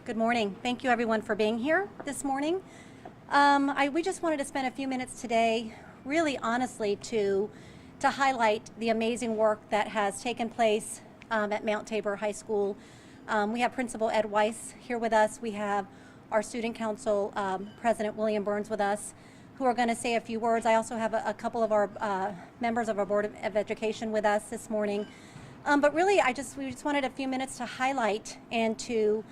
Good morning. Thank you everyone for being here this morning. We just wanted to spend a few minutes today, really honestly, to highlight the amazing work that has taken place at Mount Tabor High School. We have Principal Ed Weiss here with us. We have our Student Council President William Burns with us, who are going to say a few words. I also have a couple of our members of our Board of Education with us this morning. But really, we just wanted a few minutes to highlight and to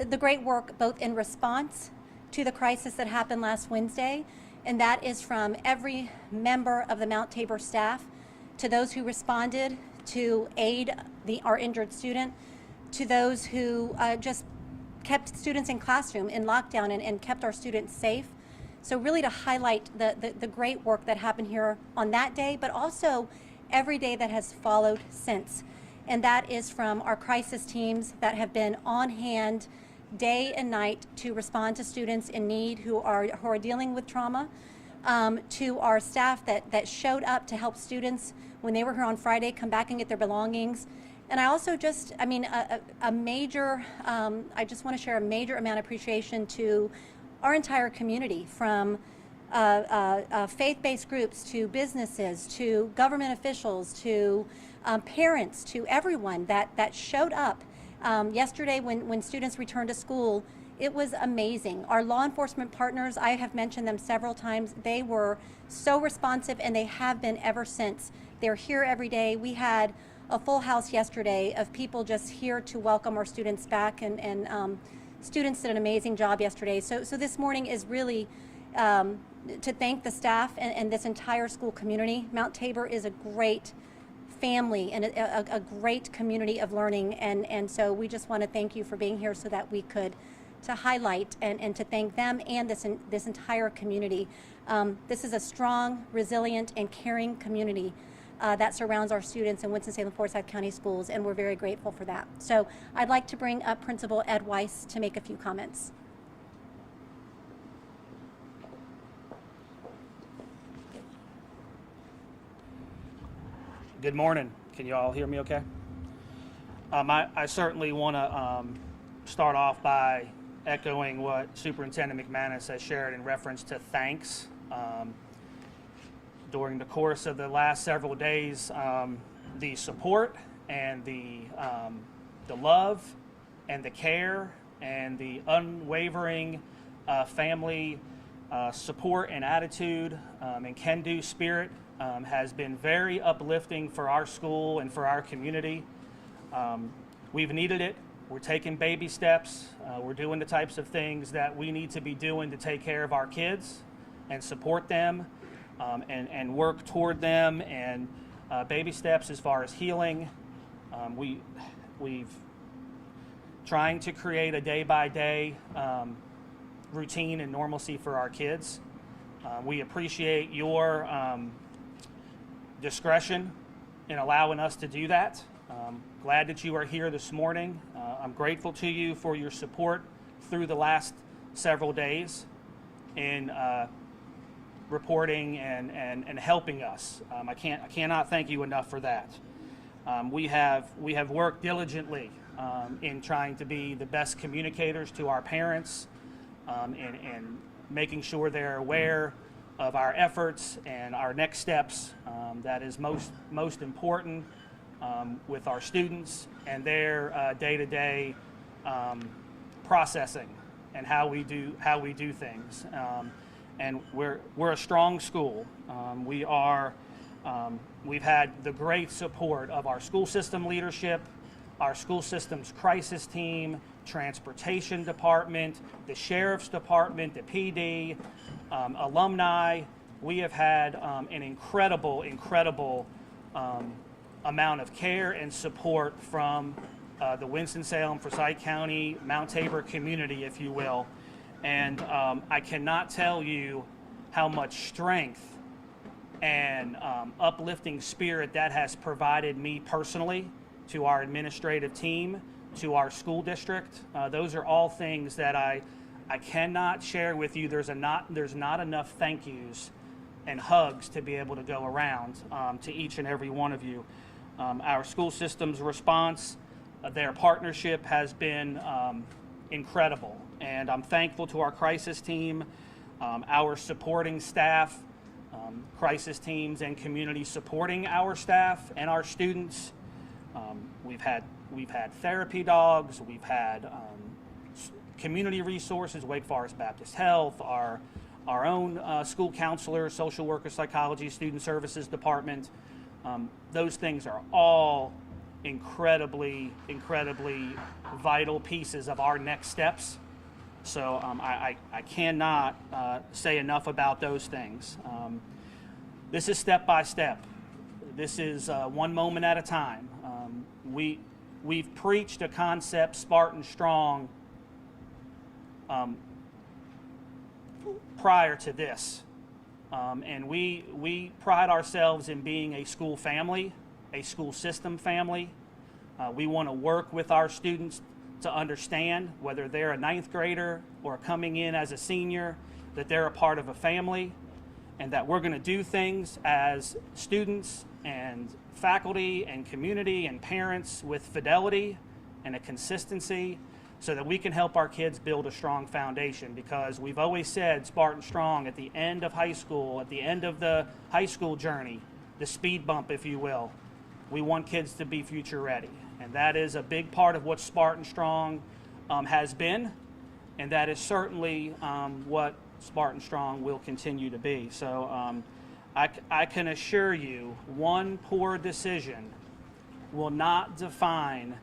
the great work both in response to the crisis that happened last Wednesday, and that is from every member of the Mount Tabor staff, to those who responded to aid our injured student, to those who just kept students in classroom in lockdown and kept our students safe. So really to highlight the great work that happened here on that day, but also every day that has followed since. And that is from our crisis teams that have been on hand day and night to respond to students in need who are dealing with trauma, to our staff that showed up to help students when they were here on Friday come back and get their belongings. And I also I just want to share a major amount of appreciation to our entire community, from faith-based groups to businesses to government officials to parents, to everyone that showed up yesterday when students returned to school. It was amazing. Our law enforcement partners, I have mentioned them several times, they were so responsive, and they have been ever since. They're here every day. We had a full house yesterday of people just here to welcome our students back, and students did an amazing job yesterday. So this morning is really to thank the staff and this entire school community. Mount Tabor is a great family and a great community of learning, and so we just want to thank you for being here so that we could to highlight and to thank them and this entire community. This is a strong, resilient, and caring community that surrounds our students in Winston-Salem Forsyth County Schools, and we're very grateful for that. So I'd like to bring up Principal Ed Weiss to make a few comments. Good morning. Can you all hear me okay? I certainly want to start off by echoing what Superintendent McManus has shared in reference to thanks. During the course of the last several days, the support and the love and the care and the unwavering family support and attitude and can-do spirit has been very uplifting for our school and for our community. We've needed it. We're taking baby steps. We're doing the types of things that we need to be doing to take care of our kids and support them and work toward them, and baby steps as far as healing. We've trying to create a day-by-day routine and normalcy for our kids. We appreciate your discretion in allowing us to do that. Glad that you are here this morning. I'm grateful to you for your support through the last several days in reporting and helping us. I cannot thank you enough for that. We have worked diligently in trying to be the best communicators to our parents and making sure they're aware of our efforts and our next steps. That is most important with our students and their day-to-day processing and how we do things. And we're a strong school. We've had the great support of our school system leadership, our school system's crisis team, transportation department, the sheriff's department, the PD, alumni. We have had an incredible amount of care and support from the Winston-Salem, Forsyth County, Mount Tabor community, if you will. And I cannot tell you how much strength and uplifting spirit that has provided me personally, to our administrative team, to our school district. Those are all things that I cannot share with you. There's not enough thank yous and hugs to be able to go around to each and every one of you. Our school system's response, their partnership has been incredible. And I'm thankful to our crisis team, our supporting staff, crisis teams and community supporting our staff and our students. We've had therapy dogs, we've had community resources, Wake Forest Baptist Health, our own school counselor, social worker, psychology, student services department. Those things are all incredibly vital pieces of our next steps. So I cannot say enough about those things. This is step by step. This is one moment at a time. We've preached a concept, Spartan Strong, prior to this. And we pride ourselves in being a school family, a school system family. We want to work with our students to understand, whether they're a ninth grader or coming in as a senior, that they're a part of a family, and that we're going to do things as students and faculty and community and parents with fidelity and a consistency, so that we can help our kids build a strong foundation. Because we've always said Spartan Strong at the end of high school, at the end of the high school journey, the speed bump, if you will, we want kids to be future ready. And that is a big part of what Spartan Strong has been, and that is certainly what Spartan Strong will continue to be. So I can assure you, one poor decision will not define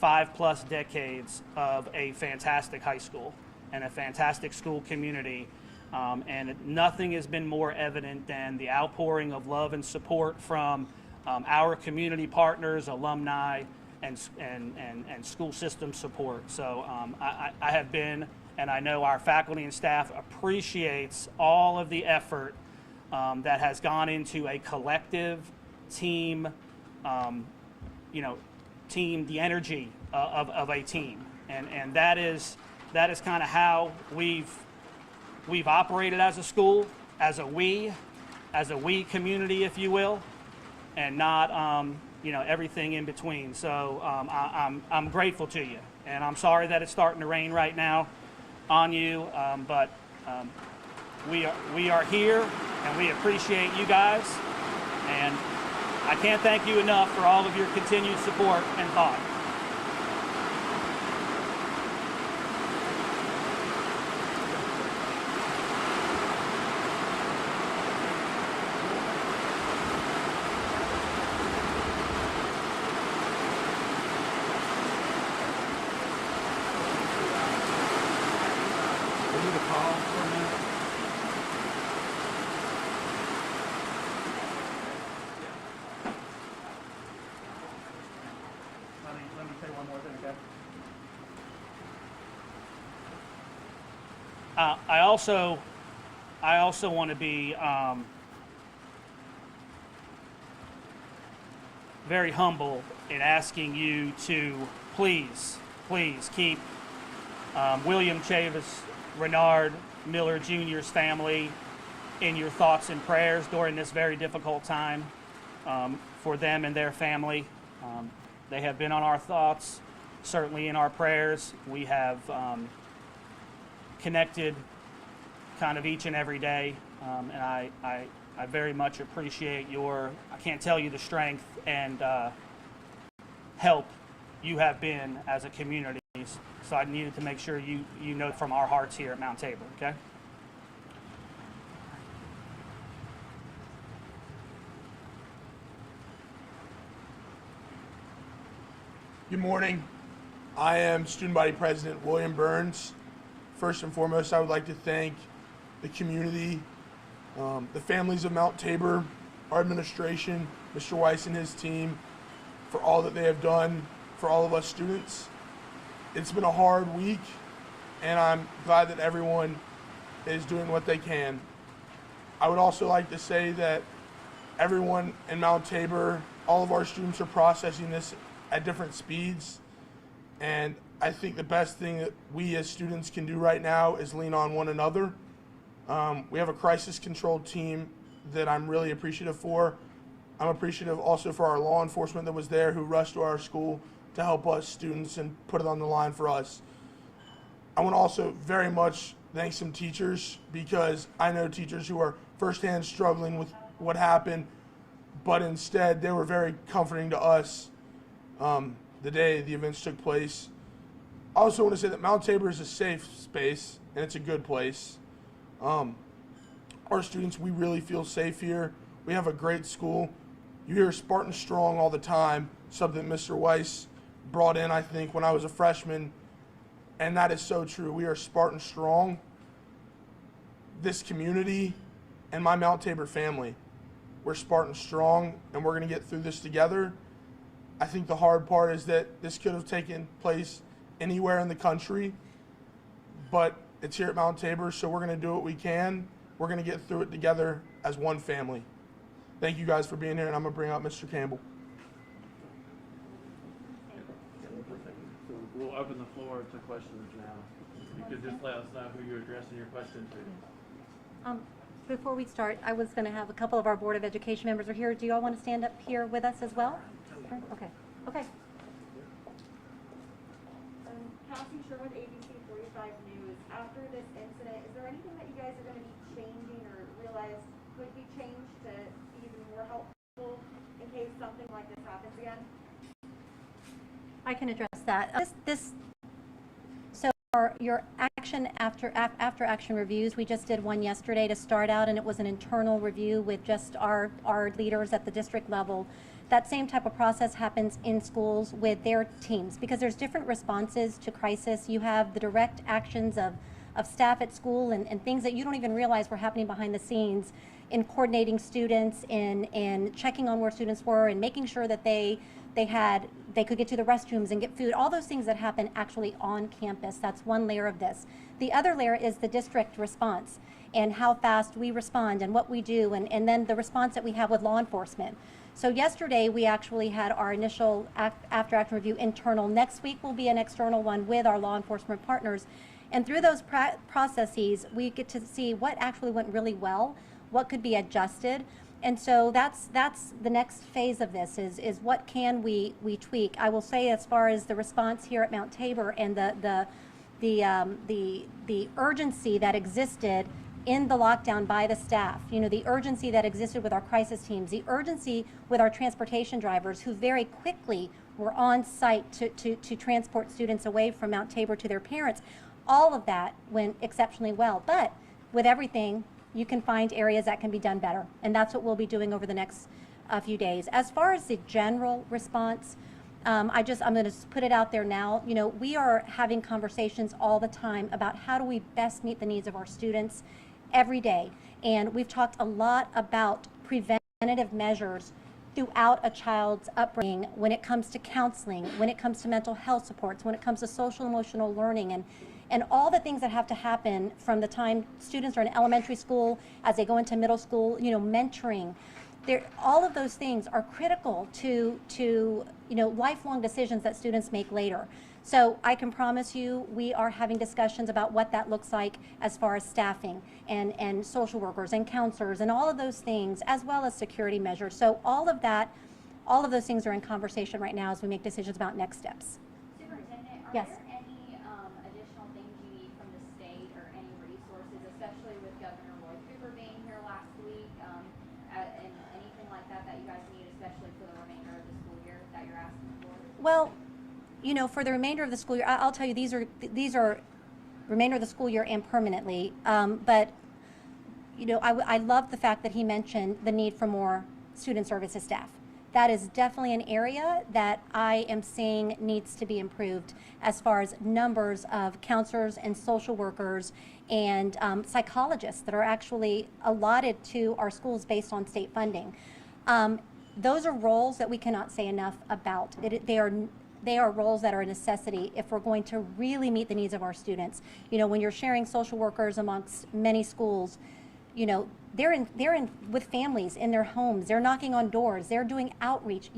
5+ decades of a fantastic high school and a fantastic school community. And nothing has been more evident than the outpouring of love and support from our community partners, alumni, and school system support. So I have been, and I know our faculty and staff appreciates all of the effort that has gone into a collective team, team, the energy of a team, and that is kind of how we've operated as a school, as a we community, if you will, and not everything in between. So I'm grateful to you, and I'm sorry that it's starting to rain right now on you, but we are here, and we appreciate you guys, and I can't thank you enough for all of your continued support and thought. Let me say one more thing, okay? I also want to be very humble in asking you to please keep William Chavis Renard Miller Jr.'s family in your thoughts and prayers during this very difficult time for them and their family. They have been on our thoughts, certainly in our prayers. We have connected kind of each and every day, and I very much appreciate I can't tell you the strength and help you have been as a community. So I needed to make sure you know from our hearts here at Mount Tabor, okay? Good morning. I am Student Body President William Burns. First and foremost, I would like to thank the community, the families of Mount Tabor, our administration, Mr. Weiss and his team, for all that they have done for all of us students. It's been a hard week, and I'm glad that everyone is doing what they can. I would also like to say that everyone in Mount Tabor, all of our students are processing this at different speeds, and I think the best thing that we as students can do right now is lean on one another. We have a crisis control team that I'm really appreciative for. I'm appreciative also for our law enforcement that was there, who rushed to our school to help us students and put it on the line for us. I want to also very much thank some teachers, because I know teachers who are firsthand struggling with what happened, but instead they were very comforting to us the day the events took place. I also want to say that Mount Tabor is a safe space and it's a good place. Our students, we really feel safe here. We have a great school. You hear Spartan Strong all the time, something Mr. Weiss brought in, I think, when I was a freshman, and that is so true. We are Spartan Strong. This community and my Mount Tabor family, we're Spartan Strong, and we're going to get through this together. I think the hard part is that this could have taken place anywhere in the country, but it's here at Mount Tabor, so we're going to do what we can. We're going to get through it together as one family. Thank you guys for being here, and I'm going to bring out Mr. Campbell. So we'll open the floor to questions now. You could just let us know who you're addressing your question to. Before we start, I was going to have a couple of our Board of Education members are here. Do you all want to stand up here with us as well? Okay. Okay. Cassie Sherman with ABC 45 News. After this incident, is there anything that you guys are going to be changing or realize could be changed to be even more helpful in case something like this happens again? I can address that. So your action after action reviews, we just did one yesterday to start out, and it was an internal review with just our leaders at the district level. That same type of process happens in schools with their teams, because there's different responses to crisis. You have the direct actions of staff at school and things that you don't even realize were happening behind the scenes in coordinating students, in checking on where students were, and making sure that they could get to the restrooms and get food, all those things that happen actually on campus. That's one layer of this. The other layer is the district response and how fast we respond and what we do, and then the response that we have with law enforcement. So yesterday we actually had our initial after action review internal. Next week will be an external one with our law enforcement partners. And through those processes, we get to see what actually went really well, what could be adjusted. And so that's the next phase of this is what can we tweak. I will say, as far as the response here at Mount Tabor and the urgency that existed in the lockdown by the staff, the urgency that existed with our crisis teams, the urgency with our transportation drivers who very quickly were on site to transport students away from Mount Tabor to their parents, all of that went exceptionally well. But with everything, you can find areas that can be done better, and that's what we'll be doing over the next few days. As far as the general response, I'm going to put it out there now. We are having conversations all the time about how do we best meet the needs of our students every day, and we've talked a lot about preventative measures throughout a child's upbringing when it comes to counseling, when it comes to mental health supports, when it comes to social emotional learning, and all the things that have to happen from the time students are in elementary school, as they go into middle school, mentoring. All of those things are critical to lifelong decisions that students make later. So I can promise you we are having discussions about what that looks like as far as staffing and social workers and counselors and all of those things, as well as security measures. So all of those things are in conversation right now as we make decisions about next steps. Superintendent, are Yes. there any additional things you need from the state or any resources, especially with Governor Roy Cooper being here last week, and anything like that you guys need, especially for the remainder of the school year that you're asking for? Well, for the remainder of the school year, I'll tell you these are remainder of the school year and permanently. But I love the fact that he mentioned the need for more student services staff. That is definitely an area that I am seeing needs to be improved as far as numbers of counselors and social workers and psychologists that are actually allotted to our schools based on state funding. Those are roles that we cannot say enough about. They are roles that are a necessity if we're going to really meet the needs of our students. When you're sharing social workers amongst many schools, they're in with families in their homes. They're knocking on doors. They're doing outreach.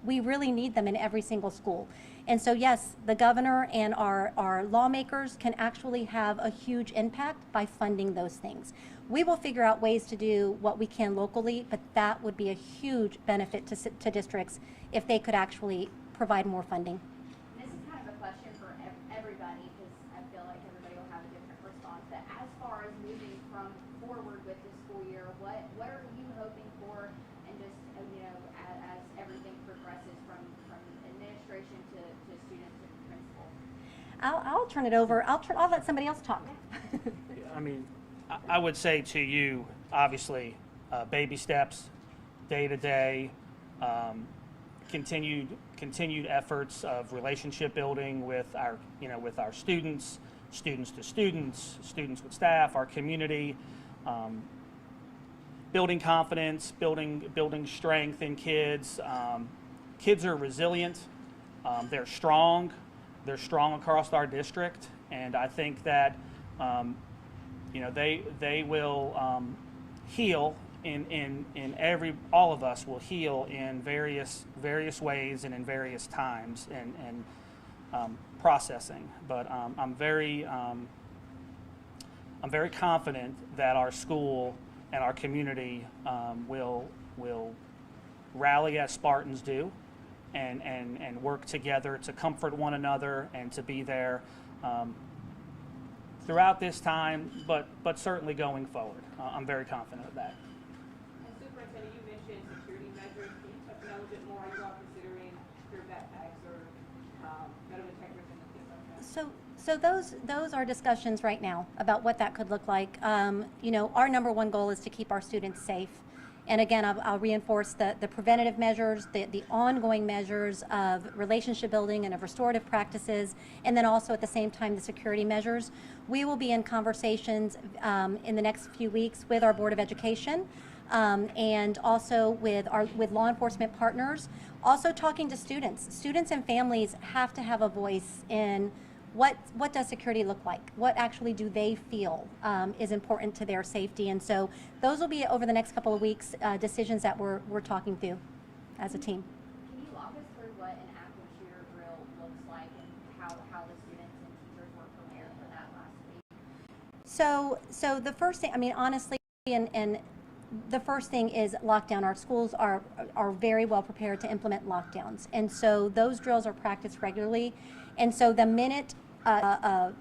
We really need them in every single school. And so yes, the governor and our lawmakers can actually have a huge impact by funding those things. We will figure out ways to do what we can locally, but that would be a huge benefit to districts if they could actually provide more funding. This is kind of a question for everybody, because I feel like everybody what are you hoping for, and just as everything progresses from administration to students to principal. I'll turn it over. I'll let somebody else talk. I mean, I would say to you, obviously, baby steps, day to day, continued efforts of relationship building with our students, students to students, students with staff, our community, building confidence, building strength in kids. Kids are resilient. They're strong. They're strong across our district, and I think that they will heal in all of us will heal in various ways and in various times and processing. But I'm very confident that our school and our community will rally as Spartans do, and work together to comfort one another and to be there throughout this time, but certainly going forward. I'm very confident of that. And Superintendent, you mentioned security measures. Can you touch on that a little bit more? Are you all considering secure backpacks or metal detectors and things like that? So those are discussions right now about what that could look like. Our number one goal is to keep our students safe. And again, I'll reinforce the preventative measures, the ongoing measures of relationship building and of restorative practices, and then also at the same time the security measures. We will be in conversations in the next few weeks with our Board of Education and also with law enforcement partners, also talking to students. Students and families have to have a voice in what does security look like? What actually do they feel is important to their safety? And so those will be over the next couple of weeks decisions that we're talking through as a team. Can you walk us through what an active shooter drill looks like and how the students and teachers were prepared for that last week? So the first thing, I mean, honestly, and the first thing is lockdown. Our schools are very well prepared to implement lockdowns, and so those drills are practiced regularly. And so the minute a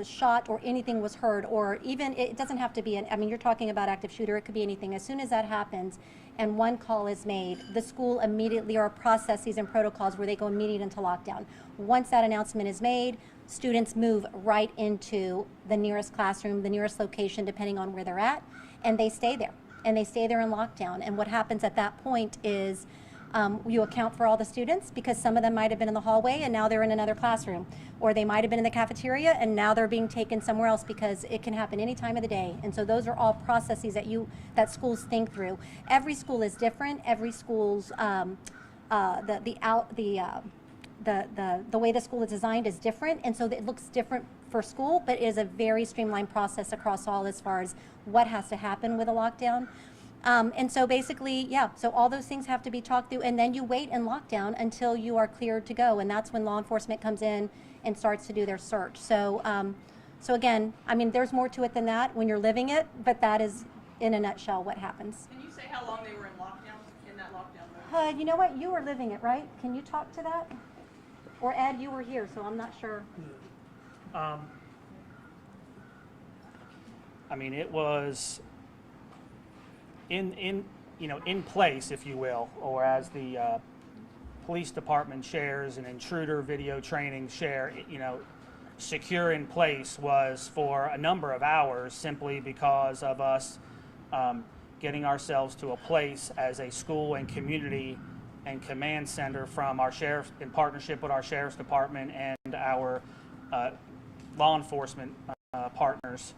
shot or anything was heard, or even it doesn't have to be you're talking about active shooter, it could be anything. As soon as that happens and one call is made, the school immediately, or processes and protocols where they go immediately into lockdown. Once that announcement is made, students move right into the nearest classroom, the nearest location, depending on where they're at, and they stay there. And they stay there in lockdown. And what happens at that point is you account for all the students, because some of them might have been in the hallway and now they're in another classroom, or they might have been in the cafeteria and now they're being taken somewhere else, because it can happen any time of the day. And so those are all processes that schools think through. Every school is different. Every school's the way the school is designed is different, and so it looks different for school, but it is a very streamlined process across all as far as what has to happen with a lockdown. And so basically, so all those things have to be talked through, and then you wait in lockdown until you are cleared to go, and that's when law enforcement comes in and starts to do their search. So, so again, I mean, there's more to it than that when you're living it, but that is, in a nutshell, what happens. Can you say how long they were in that lockdown mode? You know what? You were living it, right? Can you talk to that? Or Ed, you were here, so I'm not sure. I mean, it was in place, if you will, or as the police department shares and intruder video training share, secure in place was for a number of hours, simply because of us getting ourselves to a place as a school and community and command center from our sheriff, in partnership with our sheriff's department and our law enforcement partners.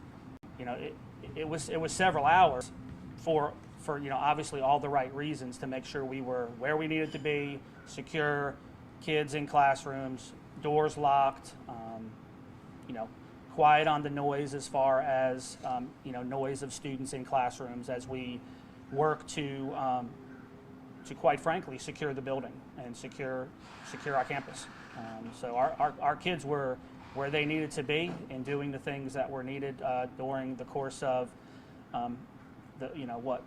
It was several hours for obviously all the right reasons, to make sure we were where we needed to be, secure, kids in classrooms, doors locked, quiet on the noise as far as noise of students in classrooms, as we work to quite frankly secure the building and secure our campus. So our kids were where they needed to be and doing the things that were needed during the course of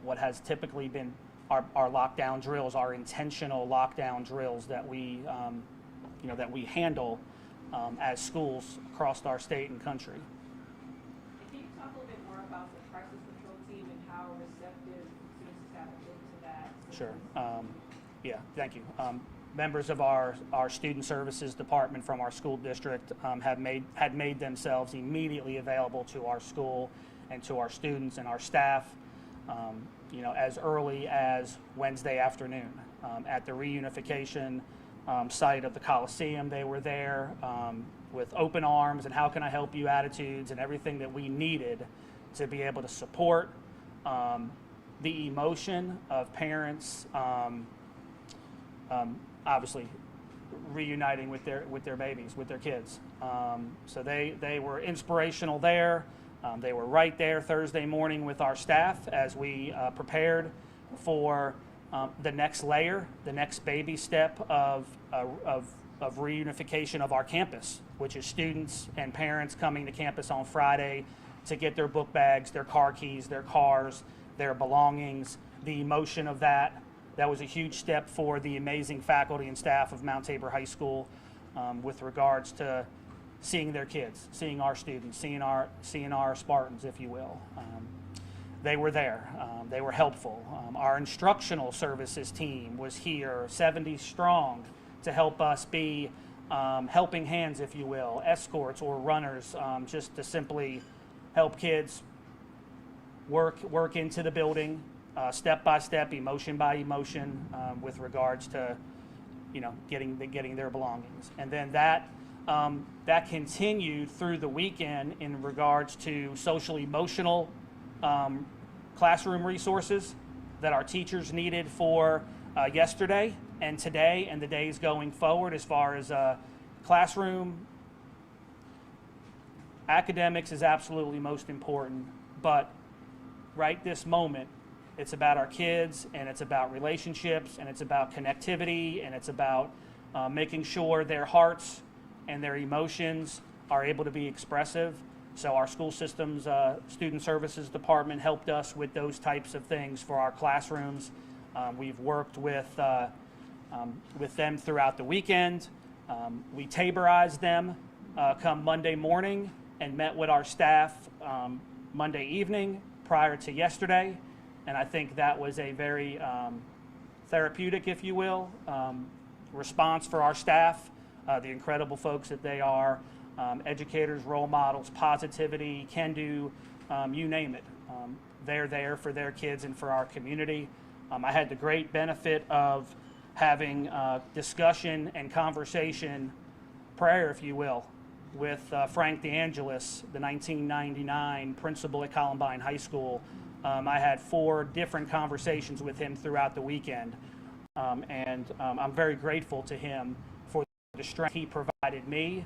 what has typically been our lockdown drills, our intentional lockdown drills that we handle as schools across our state and country. Can you talk a little bit more about the crisis control team and how receptive Sure. Yeah, thank you. Members of our student services department from our school district had made themselves immediately available to our school and to our students and our staff, as early as Wednesday afternoon. At the reunification site of the Coliseum, they were there with open arms and how can I help you attitudes and everything that we needed to be able to support the emotion of parents obviously reuniting with their babies, with their kids. So they were inspirational there. They were right there Thursday morning with our staff as we prepared for the next layer, the next baby step of reunification of our campus, which is students and parents coming to campus on Friday to get their book bags, their car keys, their cars, their belongings, the emotion of that. That was a huge step for the amazing faculty and staff of Mount Tabor High School with regards to seeing their kids, seeing our students, seeing our Spartans, if you will. They were there. They were helpful. Our instructional services team was here, 70 strong, to help us be helping hands, if you will, escorts or runners, just to simply help kids work into the building, step by step, emotion by emotion, with regards to, getting their belongings. And then that continued through the weekend in regards to social emotional classroom resources that our teachers needed for yesterday and today and the days going forward. As far as classroom academics is absolutely most important, but right this moment it's about our kids and it's about relationships and it's about connectivity and it's about making sure their hearts and their emotions are able to be expressive. So our school systems student services department helped us with those types of things for our classrooms. We've worked with them throughout the weekend. We Taborized them come Monday morning and met with our staff Monday evening prior to yesterday. And I think that was a very therapeutic, if you will, response for our staff, the incredible folks that they are, educators, role models, positivity, can do, you name it. They're there for their kids and for our community. I had the great benefit of having discussion and conversation, prayer, if you will, with Frank DeAngelis, the 1999 principal at Columbine High School. I had 4 different conversations with him throughout the weekend, and I'm very grateful to him for the strength he provided me,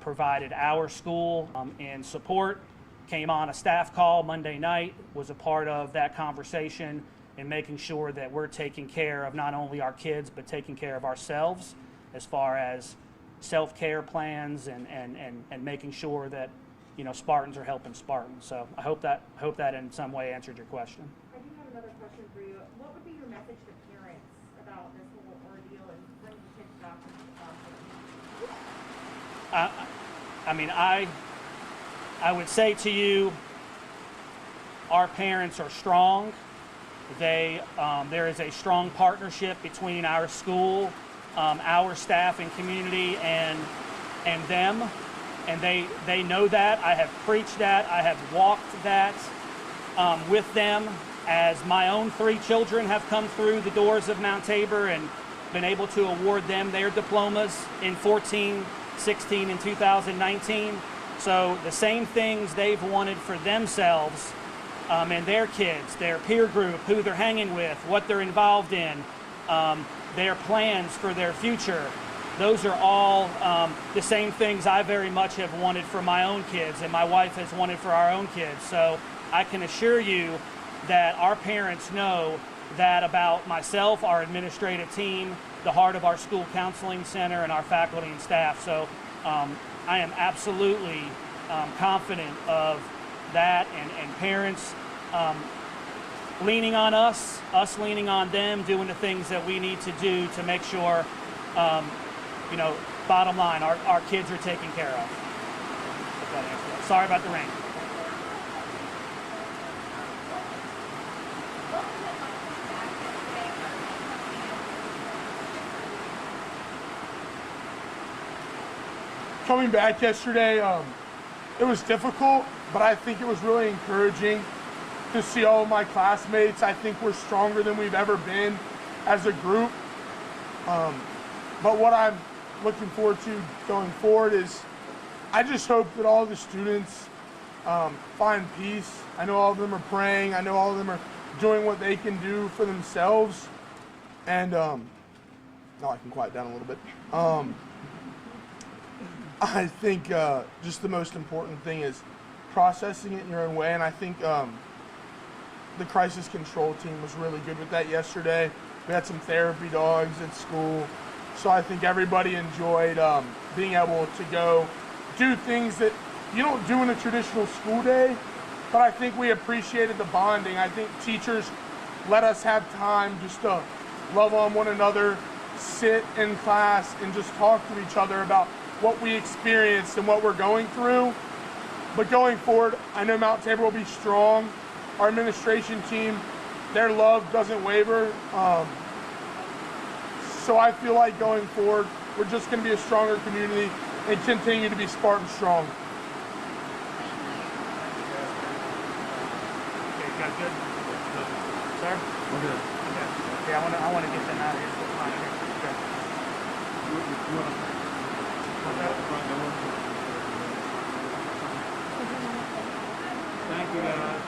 provided our school in support, came on a staff call Monday night, was a part of that conversation and making sure that we're taking care of not only our kids, but taking care of ourselves as far as self-care plans and making sure that Spartans are helping Spartans. So I hope that in some way answered your question. I do have another question for you. What would be your message to parents about this whole ordeal and when you kids back to I would say to you, our parents are strong. There is a strong partnership between our school, our staff and community, and them. And they know that. I have preached that. I have walked that with them as my own 3 children have come through the doors of Mount Tabor and been able to award them their diplomas in 14, 16, and 2019. So the same things they've wanted for themselves and their kids, their peer group, who they're hanging with, what they're involved in, their plans for their future. Those are all the same things I very much have wanted for my own kids and my wife has wanted for our own kids. So I can assure you that our parents know that about myself, our administrative team, the heart of our school counseling center, and our faculty and staff. So I am absolutely confident of that, and parents leaning on us leaning on them, doing the things that we need to do to make sure bottom line, our kids are taken care of. Sorry about the rain. What was it like coming back yesterday coming back yesterday, it was difficult, but I think it was really encouraging to see all of my classmates. I think we're stronger than we've ever been as a group. But what I'm looking forward to going forward is I just hope that all the students find peace. I know all of them are praying. I know all of them are doing what they can do for themselves. And now I can quiet down a little bit. I think just the most important thing is processing it in your own way. And I think the crisis control team was really good with that yesterday. We had some therapy dogs at school. So I think everybody enjoyed being able to go do things that you don't do in a traditional school day, but I think we appreciated the bonding. I think teachers let us have time just to love on one another, sit in class, and just talk to each other about what we experienced and what we're going through. But going forward, I know Mount Tabor will be strong. Our administration team, their love doesn't waver. So I feel like going forward, we're just going to be a stronger community and continue to be Spartan strong. Okay, got good? Sir? We're good. Okay, I want to get them out of here. Okay. You want to come out the front door? Thank you, guys.